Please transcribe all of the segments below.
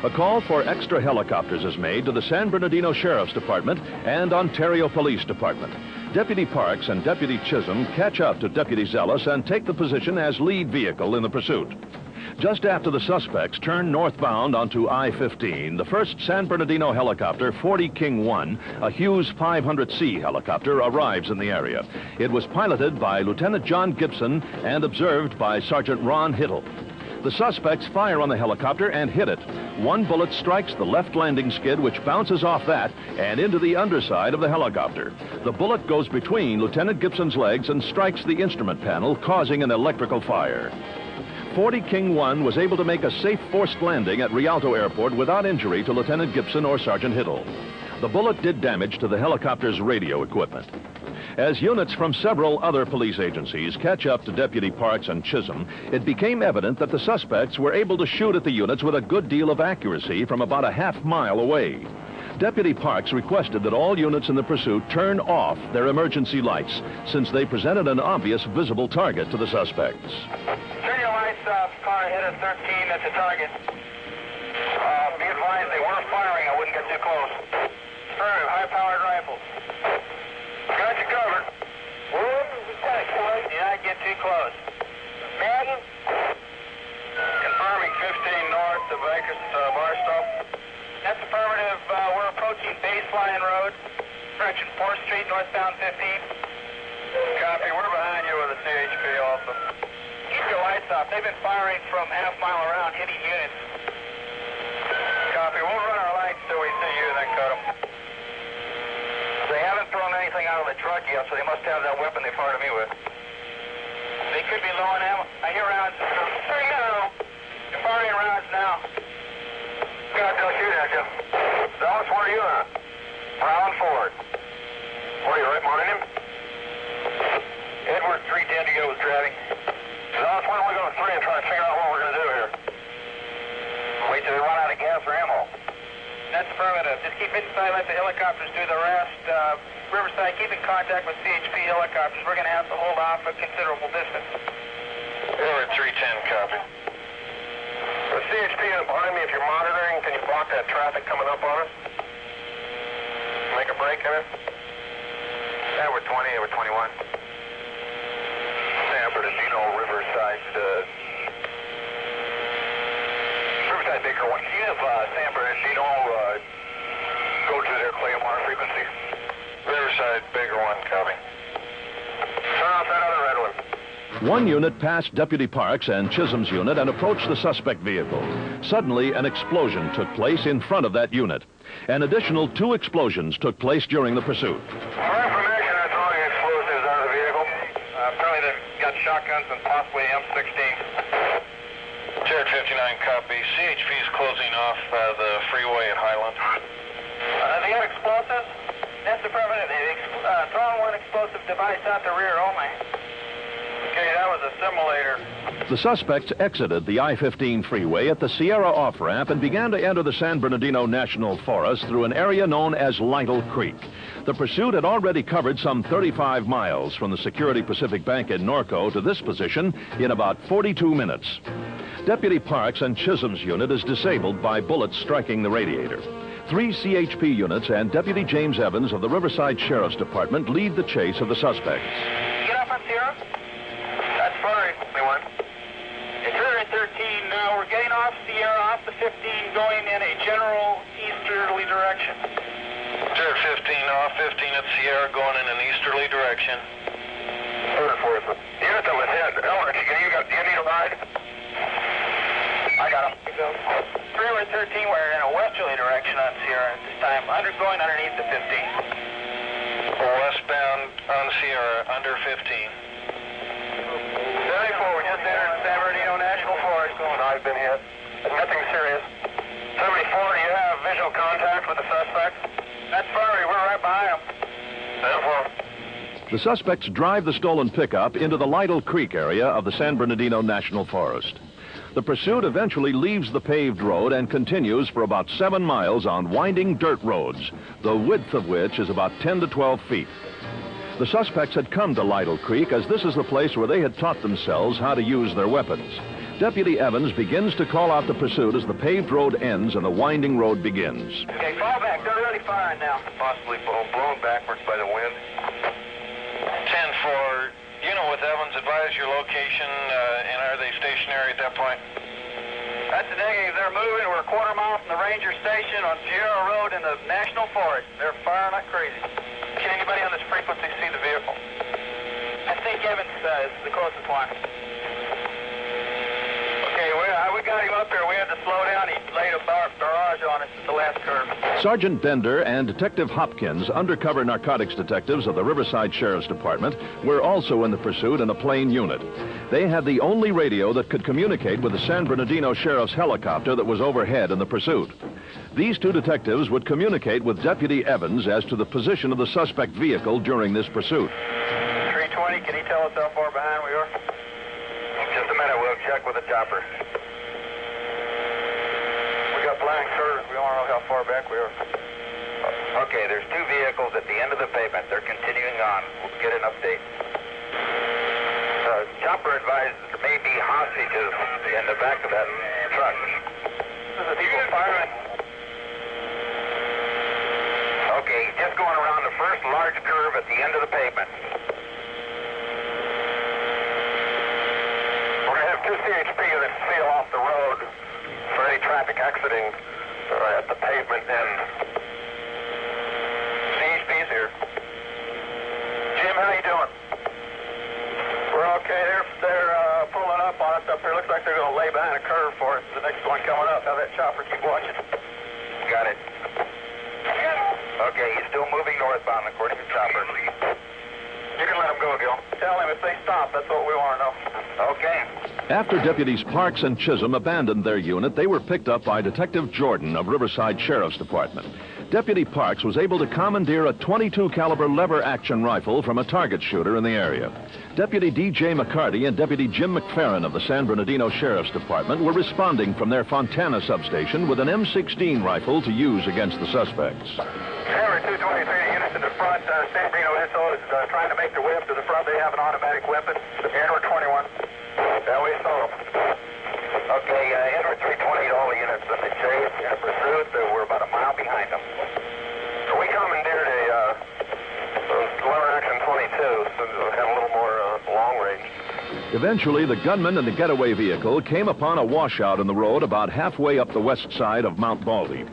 A call for extra helicopters is made to the San Bernardino Sheriff's Department and Ontario Police Department. Deputy Parks and Deputy Chisholm catch up to Deputy Zealous and take the position as lead vehicle in the pursuit. Just after the suspects turn northbound onto I-15, the first San Bernardino helicopter, 40 King 1, a Hughes 500C helicopter, arrives in the area. It was piloted by Lieutenant John Gibson and observed by Sergeant Ron Hittle. The suspects fire on the helicopter and hit it. One bullet strikes the left landing skid, which bounces off that and into the underside of the helicopter. The bullet goes between Lieutenant Gibson's legs and strikes the instrument panel, causing an electrical fire. 40 King 1 was able to make a safe forced landing at Rialto Airport without injury to Lieutenant Gibson or Sergeant Hittle. The bullet did damage to the helicopter's radio equipment. As units from several other police agencies catch up to Deputy Parks and Chisholm, it became evident that the suspects were able to shoot at the units with a good deal of accuracy from about a half-mile away. Deputy Parks requested that all units in the pursuit turn off their emergency lights, since they presented an obvious visible target to the suspects. Turn your lights off. Car ahead of 13, that's a target. Be advised, they were firing. I wouldn't get too close. Affirmative, high-powered rifles. Got you covered. Did not get too close. Madden? Confirming 15 north of Acres Barstow. That's affirmative. We're approaching Baseline Road, direction 4th Street, northbound 15. Copy. We're behind you with a CHP also. Keep your lights off. They've been firing from half-mile around, hitting units. Copy. We'll run our lights till we see you, then cut them. They haven't thrown anything out of the truck yet, so they must have that weapon they fired at me with. They could be low on ammo. I hear rounds. There you go. They're firing rounds now. God, don't shoot at you. Dallas, where are you at? Round forward. Where are you, right behind him? Edward 310 to go was driving. Dallas, when are we going to 3 and try to figure out what we're going to do here? Wait till they run out of gas or ammo. That's affirmative. Just keep it inside, let the helicopters do the rest. Riverside, keep in contact with CHP helicopters. We're going to have to hold off a considerable distance. Edward 310, copy. The CHP behind me, if you're monitoring, can you block that traffic coming up on us? Make a break in it? Edward 20, Edward 21. San Bernardino, Riverside, Riverside Baker 1. Can you have San Bernardino go to their Claymore frequency? Riverside Baker 1, copy. Turn off that other red one. One unit passed Deputy Parks and Chisholm's unit and approached the suspect vehicle. Suddenly, an explosion took place in front of that unit. An additional 2 explosions took place during the pursuit. For information, they're throwing explosives out of the vehicle. Apparently they've got shotguns and possibly M16. Jared 59, copy. CHP is closing off the freeway at Highland. They have explosives? That's affirmative. They've thrown one explosive device out the rear only. Okay, that was a simulator. The suspects exited the I-15 freeway at the Sierra off-ramp and began to enter the San Bernardino National Forest through an area known as Lytle Creek. The pursuit had already covered some 35 miles from the Security Pacific Bank in Norco to this position in about 42 minutes. Deputy Parks and Chisholm's unit is disabled by bullets striking the radiator. 3 CHP units and Deputy James Evans of the Riverside Sheriff's Department lead the chase of the suspects. Get up on Sierra? That's fine. Anyone? It's here at 13 now. We're getting off Sierra, off the 15, going in a general easterly direction. Jared 15, off 15 at Sierra, going in an easterly direction. Third and fourth. Unit that was hit. Elmer, do you need a ride? I got him. 3 or 13, we're in a westerly direction on Sierra at this time, going underneath the 15. Westbound on Sierra, under 15. 74, we just entered San Bernardino National Forest. I've been hit. Nothing serious. 74, do you have visual contact with the suspect? That's fine, we're right behind him. 74. The suspects drive the stolen pickup into the Lytle Creek area of the San Bernardino National Forest. The pursuit eventually leaves the paved road and continues for about 7 miles on winding dirt roads, the width of which is about 10 to 12 feet. The suspects had come to Lytle Creek as this is the place where they had taught themselves how to use their weapons. Deputy Evans begins to call out the pursuit as the paved road ends and the winding road begins. Okay, fall back. They're really firing now. Possibly blown backwards by the wind. 10-4, unit with Evans, advise your location, and are they stationary at that point? That's the negative. They're moving. We're a quarter mile from the ranger station on Sierra Road in the National Forest. They're firing like crazy. Can anybody on this frequency see the vehicle? I think Evans is the closest one. Okay, we got him up here. We had to slow down. He laid a barrage on us at the last curve. Sergeant Bender and Detective Hopkins, undercover narcotics detectives of the Riverside Sheriff's Department, were also in the pursuit in a plane unit. They had the only radio that could communicate with the San Bernardino Sheriff's helicopter that was overhead in the pursuit. These two detectives would communicate with Deputy Evans as to the position of the suspect vehicle during this pursuit. 320, can he tell us how far behind we are? Just a minute, we'll check with the chopper. We got blank curves. We don't know how far back we are. Okay, there's two vehicles at the end of the pavement. They're continuing on. We'll get an update. Chopper advised there may be hostages in the back of that truck. This is people firing. Okay, just going around the first large curve at the end of the pavement. We're going to have two CHP that seal off the road for any traffic exiting at the pavement end. CHP's here. Jim, how you doing? We're okay. They're pulling up on us up here. Looks like they're going to lay behind a curve for us. The next one coming up. Have that chopper keep watching. Got it. Okay, he's still moving northbound according to chopper. You can let him go, Gil. Tell him if they stop, that's what we want to know. Okay. After Deputies Parks and Chisholm abandoned their unit, they were picked up by Detective Jordan of Riverside Sheriff's Department. Deputy Parks was able to commandeer a .22 caliber lever-action rifle from a target shooter in the area. Deputy D.J. McCarty and Deputy Jim McFerrin of the San Bernardino Sheriff's Department were responding from their Fontana substation with an M16 rifle to use against the suspects. Hammer 223 units in the front. San Bernardino SO is trying to make their way up to the front. They have an automatic weapon. Edward 21. Yeah, we saw them. Okay, Edward 320, all the units in the chase and pursuit. We're about a mile behind them. So we commandeered a lever action 22, so we have a little more long range. Eventually, the gunman and the getaway vehicle came upon a washout in the road about halfway up the west side of Mount Baldy.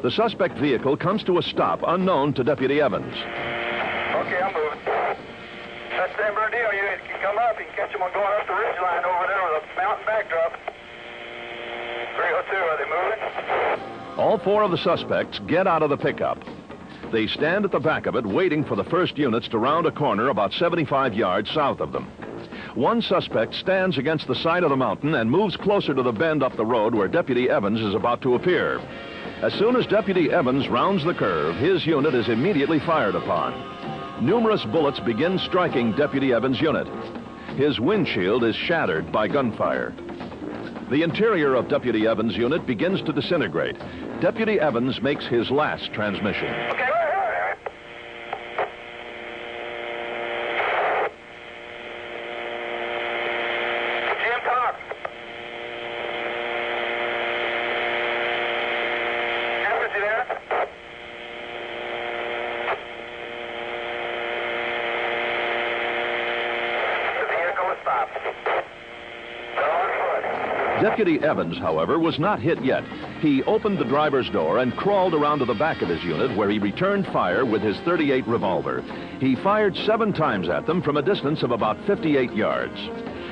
The suspect vehicle comes to a stop unknown to Deputy Evans. Okay, I'm moving. That San Bernardino unit can come up. You can catch them on going up the ridge line over there with a mountain backdrop. 302, are they moving? All four of the suspects get out of the pickup. They stand at the back of it, waiting for the first units to round a corner about 75 yards south of them. One suspect stands against the side of the mountain and moves closer to the bend up the road where Deputy Evans is about to appear. As soon as Deputy Evans rounds the curve, his unit is immediately fired upon. Numerous bullets begin striking Deputy Evans' unit. His windshield is shattered by gunfire. The interior of Deputy Evans' unit begins to disintegrate. Deputy Evans makes his last transmission. Okay. Jim, talk. Evans, you there? The vehicle is stopped. Deputy Evans, however, was not hit yet. He opened the driver's door and crawled around to the back of his unit where he returned fire with his .38 revolver. He fired 7 times at them from a distance of about 58 yards.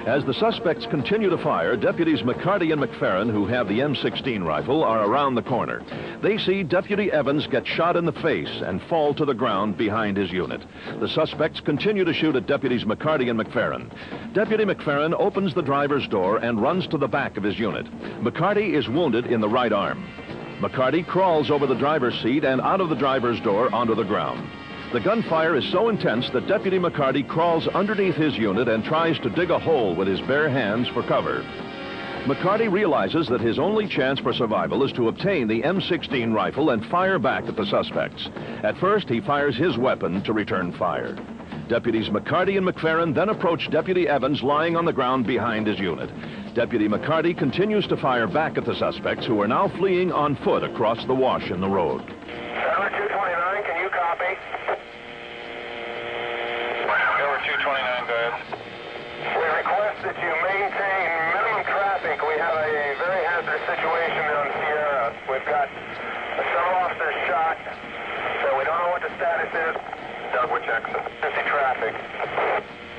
As the suspects continue to fire, Deputies McCarty and McFerrin, who have the M16 rifle, are around the corner. They see Deputy Evans get shot in the face and fall to the ground behind his unit. The suspects continue to shoot at Deputies McCarty and McFerrin. Deputy McFerrin opens the driver's door and runs to the back of his unit. McCarty is wounded in the right arm. McCarty crawls over the driver's seat and out of the driver's door onto the ground. The gunfire is so intense that Deputy McCarty crawls underneath his unit and tries to dig a hole with his bare hands for cover. McCarty realizes that his only chance for survival is to obtain the M16 rifle and fire back at the suspects. At first, he fires his weapon to return fire. Deputies McCarty and McFerrin then approach Deputy Evans lying on the ground behind his unit. Deputy McCarty continues to fire back at the suspects, who are now fleeing on foot across the wash in the road. Number 229, can you copy? Number 229, go ahead. We request that you maintain minimum traffic. We have a very hazardous situation on Sierra. We've got several officers shot, so we don't know what the status is. Doug, we're checking. Busy traffic.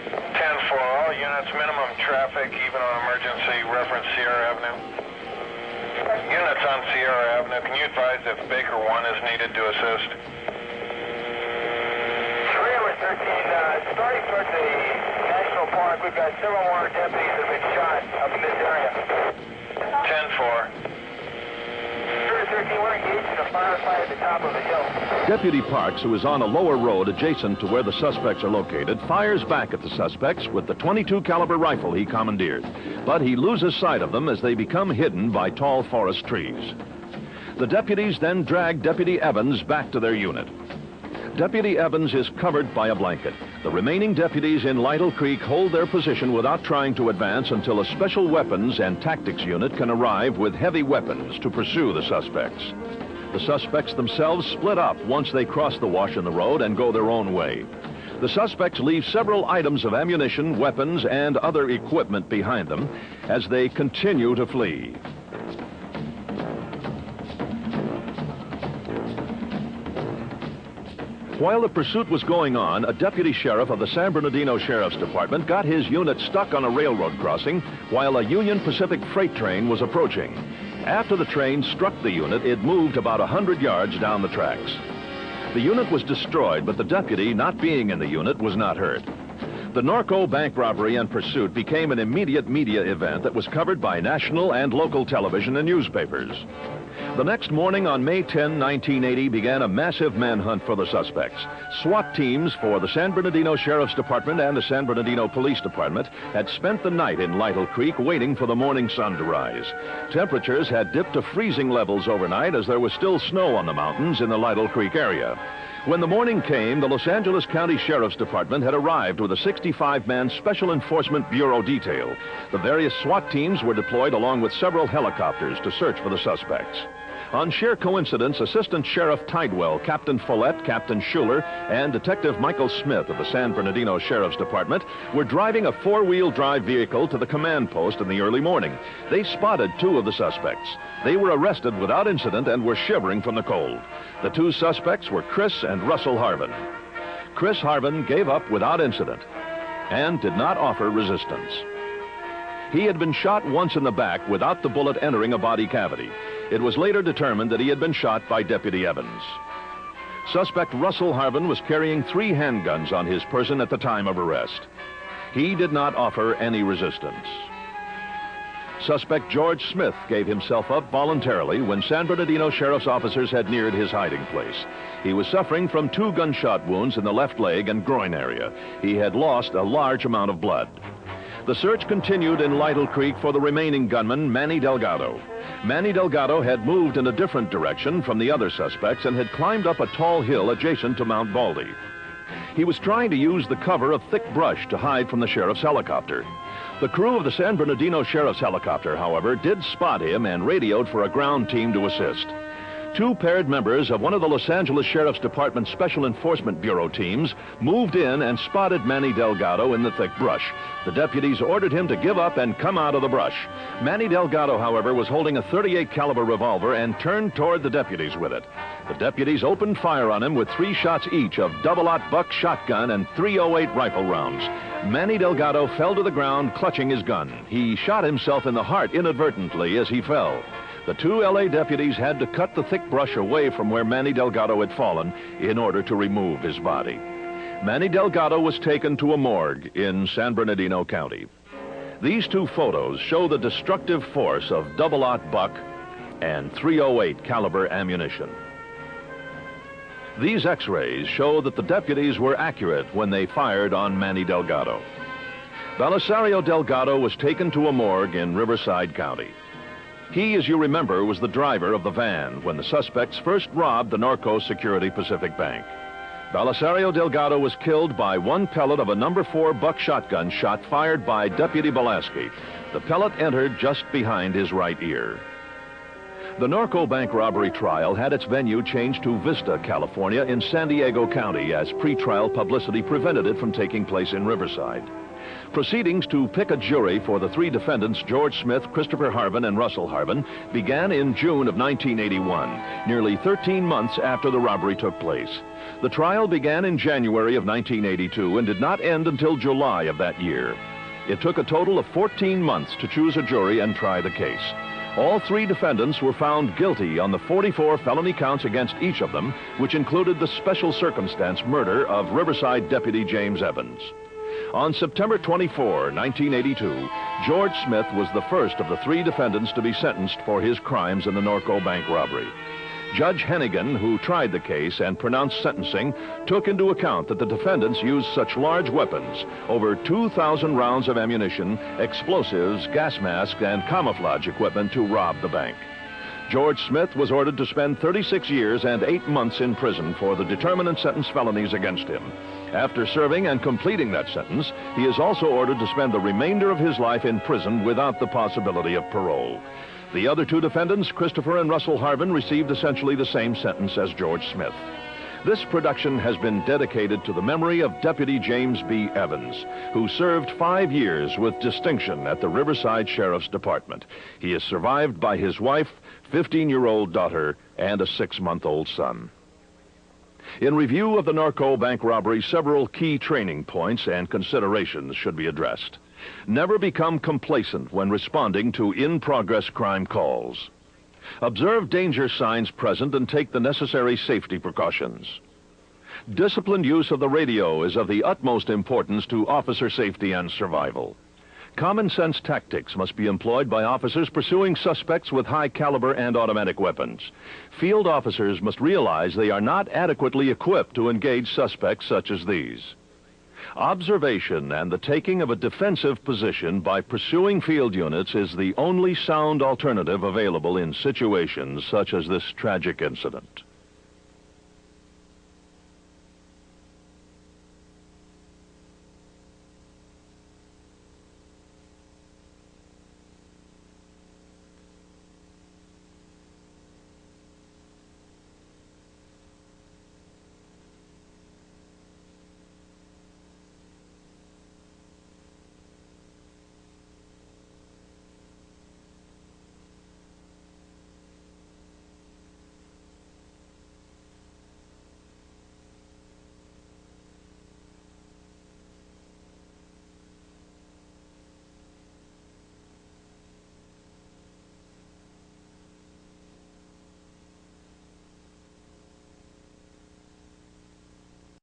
10-4, all units, minimum traffic, even on emergency, reference Sierra Avenue. Units on Sierra Avenue, can you advise if Baker 1 is needed to assist? 313, starting towards the National Park, we've got several more deputies that have been shot up in this area. 10-4. 313, we're engaged in a firefight at the top of the hill. Deputy Parks, who is on a lower road adjacent to where the suspects are located, fires back at the suspects with the .22 caliber rifle he commandeered. But he loses sight of them as they become hidden by tall forest trees. The deputies then drag Deputy Evans back to their unit. Deputy Evans is covered by a blanket. The remaining deputies in Lytle Creek hold their position without trying to advance until a special weapons and tactics unit can arrive with heavy weapons to pursue the suspects. The suspects themselves split up once they cross the wash in the road and go their own way. The suspects leave several items of ammunition, weapons, and other equipment behind them as they continue to flee. While the pursuit was going on, a deputy sheriff of the San Bernardino Sheriff's Department got his unit stuck on a railroad crossing while a Union Pacific freight train was approaching. After the train struck the unit, it moved about 100 yards down the tracks. The unit was destroyed, but the deputy, not being in the unit, was not hurt. The Norco bank robbery and pursuit became an immediate media event that was covered by national and local television and newspapers. The next morning on May 10, 1980, began a massive manhunt for the suspects. SWAT teams for the San Bernardino Sheriff's Department and the San Bernardino Police Department had spent the night in Lytle Creek waiting for the morning sun to rise. Temperatures had dipped to freezing levels overnight as there was still snow on the mountains in the Lytle Creek area. When the morning came, the Los Angeles County Sheriff's Department had arrived with a 65-man Special Enforcement Bureau detail. The various SWAT teams were deployed along with several helicopters to search for the suspects. On sheer coincidence, Assistant Sheriff Tidewell, Captain Follett, Captain Schuler, and Detective Michael Smith of the San Bernardino Sheriff's Department were driving a four-wheel drive vehicle to the command post in the early morning. They spotted two of the suspects. They were arrested without incident and were shivering from the cold. The two suspects were Chris and Russell Harvin. Chris Harvin gave up without incident and did not offer resistance. He had been shot once in the back without the bullet entering a body cavity. It was later determined that he had been shot by Deputy Evans. Suspect Russell Harvin was carrying 3 handguns on his person at the time of arrest. He did not offer any resistance. Suspect George Smith gave himself up voluntarily when San Bernardino Sheriff's officers had neared his hiding place. He was suffering from 2 gunshot wounds in the left leg and groin area. He had lost a large amount of blood. The search continued in Lytle Creek for the remaining gunman, Manny Delgado. Manny Delgado had moved in a different direction from the other suspects and had climbed up a tall hill adjacent to Mount Baldy. He was trying to use the cover of thick brush to hide from the sheriff's helicopter. The crew of the San Bernardino Sheriff's helicopter, however, did spot him and radioed for a ground team to assist. 2 paired members of one of the Los Angeles Sheriff's Department Special Enforcement Bureau teams moved in and spotted Manny Delgado in the thick brush. The deputies ordered him to give up and come out of the brush. Manny Delgado, however, was holding a .38 caliber revolver and turned toward the deputies with it. The deputies opened fire on him with 3 shots each of double-aught buck shotgun and .308 rifle rounds. Manny Delgado fell to the ground, clutching his gun. He shot himself in the heart inadvertently as he fell. The 2 L.A. deputies had to cut the thick brush away from where Manny Delgado had fallen in order to remove his body. Manny Delgado was taken to a morgue in San Bernardino County. These 2 photos show the destructive force of double-aught buck and .308 caliber ammunition. These x-rays show that the deputies were accurate when they fired on Manny Delgado. Belisario Delgado was taken to a morgue in Riverside County. He, as you remember, was the driver of the van when the suspects first robbed the Norco Security Pacific Bank. Belisario Delgado was killed by 1 pellet of a number 4 buck shotgun shot fired by Deputy Belaski. The pellet entered just behind his right ear. The Norco bank robbery trial had its venue changed to Vista, California in San Diego County as pretrial publicity prevented it from taking place in Riverside. Proceedings to pick a jury for the three defendants, George Smith, Christopher Harvin, and Russell Harvin, began in June of 1981, nearly 13 months after the robbery took place. The trial began in January of 1982 and did not end until July of that year. It took a total of 14 months to choose a jury and try the case. All three defendants were found guilty on the 44 felony counts against each of them, which included the special circumstance murder of Riverside Deputy James Evans. On September 24, 1982, George Smith was the first of the three defendants to be sentenced for his crimes in the Norco bank robbery. Judge Hennigan, who tried the case and pronounced sentencing, took into account that the defendants used such large weapons, over 2,000 rounds of ammunition, explosives, gas masks, and camouflage equipment to rob the bank. George Smith was ordered to spend 36 years and 8 months in prison for the determined and sentenced felonies against him. After serving and completing that sentence, he is also ordered to spend the remainder of his life in prison without the possibility of parole. The other two defendants, Christopher and Russell Harvin, received essentially the same sentence as George Smith. This production has been dedicated to the memory of Deputy James B. Evans, who served 5 years with distinction at the Riverside Sheriff's Department. He is survived by his wife, 15-year-old daughter, and a 6-month-old son. In review of the Norco bank robbery, several key training points and considerations should be addressed. Never become complacent when responding to in-progress crime calls. Observe danger signs present and take the necessary safety precautions. Disciplined use of the radio is of the utmost importance to officer safety and survival. Common sense tactics must be employed by officers pursuing suspects with high caliber and automatic weapons. Field officers must realize they are not adequately equipped to engage suspects such as these. Observation and the taking of a defensive position by pursuing field units is the only sound alternative available in situations such as this tragic incident.